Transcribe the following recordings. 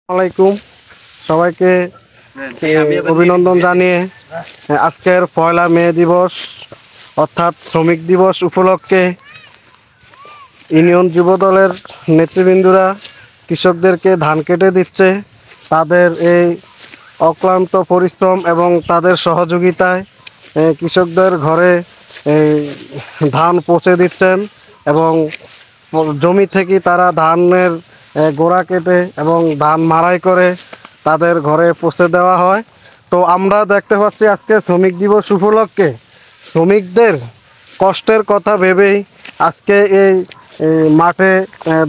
আলাইকুম সবাইকে অভিনন্দন জানিয়ে আজকের পয়লা মে দিবস অর্থাৎ শ্রমিক দিবস উপলক্ষে ইউনিয়ন যুবদলের নেতৃবৃন্দরা কৃষকদেরকে ধান কেটে দিচ্ছে। তাদের এই অক্লান্ত পরিশ্রম এবং তাদের সহযোগিতায় কৃষকদের ঘরে এই ধান পৌঁছে দিচ্ছেন এবং জমি থেকে তারা ধানের গোড়া কেটে এবং ধান মাড়াই করে তাদের ঘরে পৌঁছে দেওয়া হয়। তো আমরা দেখতে পাচ্ছি আজকে শ্রমিক দিবস উপলক্ষে শ্রমিকদের কষ্টের কথা ভেবেই আজকে এই মাঠে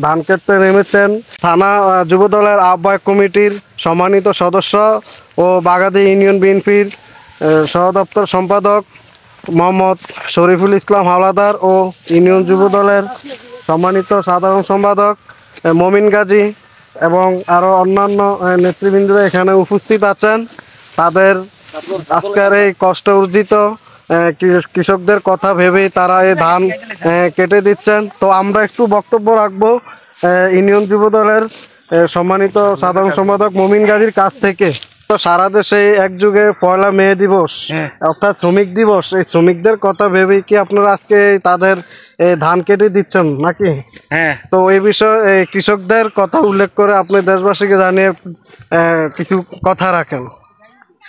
ধান কাটতে নেমেছেন থানা যুবদলের আহ্বায়ক কমিটির সম্মানিত সদস্য ও বাগাদি ইউনিয়ন বিএনপির সহদপ্তর সম্পাদক মোহাম্মদ শরীফুল ইসলাম হাওলাদার ও ইউনিয়ন যুবদলের সম্মানিত সাধারণ সম্পাদক মমিন গাজী এবং আরও অন্যান্য নেতৃবৃন্দরা এখানে উপস্থিত আছেন। তাদের আজকের এই কষ্ট অর্জিত কৃষকদের কথা ভেবেই তারা এই ধান কেটে দিচ্ছেন। তো আমরা একটু বক্তব্য রাখবো ইউনিয়ন যুবদলের সম্মানিত সাধারণ সম্পাদক মমিন গাজীর কাছ থেকে। তো সারা দেশে একযুগে পয়লা মে দিবস অর্থাৎ শ্রমিক দিবস, এই শ্রমিকদের কথা ভেবেই কি আপনারা আজকে তাদের ধান কেটে দিচ্ছেন নাকি? হ্যাঁ। তো এই বিষয়ে কৃষকদের কথা উল্লেখ করে আপনি দেশবাসীকে জানিয়ে কিছু কথা রাখেন।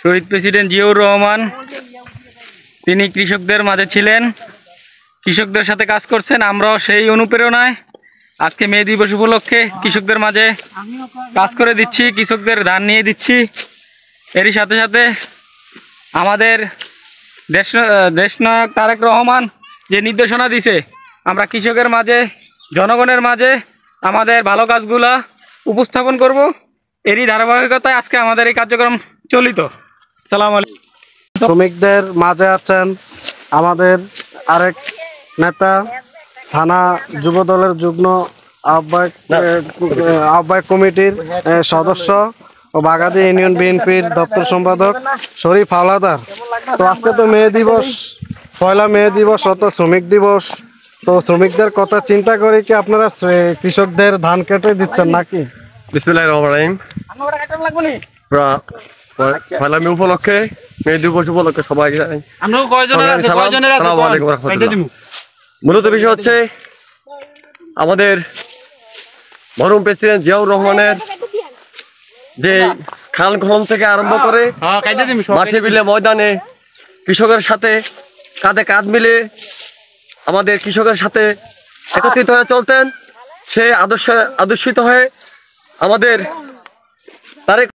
শহীদ প্রেসিডেন্ট জিয়াউর রহমান তিনি কৃষকদের মাঝে ছিলেন, কৃষকদের সাথে কাজ করছেন। আমরাও সেই অনুপ্রেরণায় আজকে মে দিবস উপলক্ষে কৃষকদের মাঝে কাজ করে দিচ্ছি, কৃষকদের ধান নিয়ে দিচ্ছি। এরই সাথে সাথে আমাদের দেশনায়ক তারেক রহমান যে নির্দেশনা দিছে, আমরা কৃষকের মাঝে জনগণের মাঝে আমাদের ভালো কাজগুলা উপস্থাপন করব। এরই ধারাবাহিকতায় আজকে আমাদের এই কার্যক্রম চলিত। সালাম আলাইকুম। শ্রমিকদের মাঝে আছেন আমাদের আরেক নেতা থানা যুবদলের যুগ্ম আহ্বায়ক কমিটির সদস্য ও বাগাদি ইউনিয়ন বিএনপির দপ্তর সম্পাদক শরীফ হাওলাদার। তো আজকে তো মে দিবস, পয়লা মে দিবস অত শ্রমিক দিবস, তো শ্রমিকদের কথা চিন্তা করে কি আপনারা কৃষকদের ধান কেটে দিচ্ছেন নাকি? বিসমিল্লাহির রহমানির রহিম। পয়লা মে উপলক্ষে, মে দিবস উপলক্ষে সবাই মূলত বিষয় হচ্ছে আমাদের মরহুম প্রেসিডেন্ট জিয়াউর রহমানের যে খাল খনন থেকে আরম্ভ করে মাঠে বিলে ময়দানে কৃষকের সাথে কাঁধে কাঁধ মিলে আমাদের কৃষকের সাথে একত্রিত হয়ে চলতেন। সেই আদর্শিত হয়ে আমাদের তারেক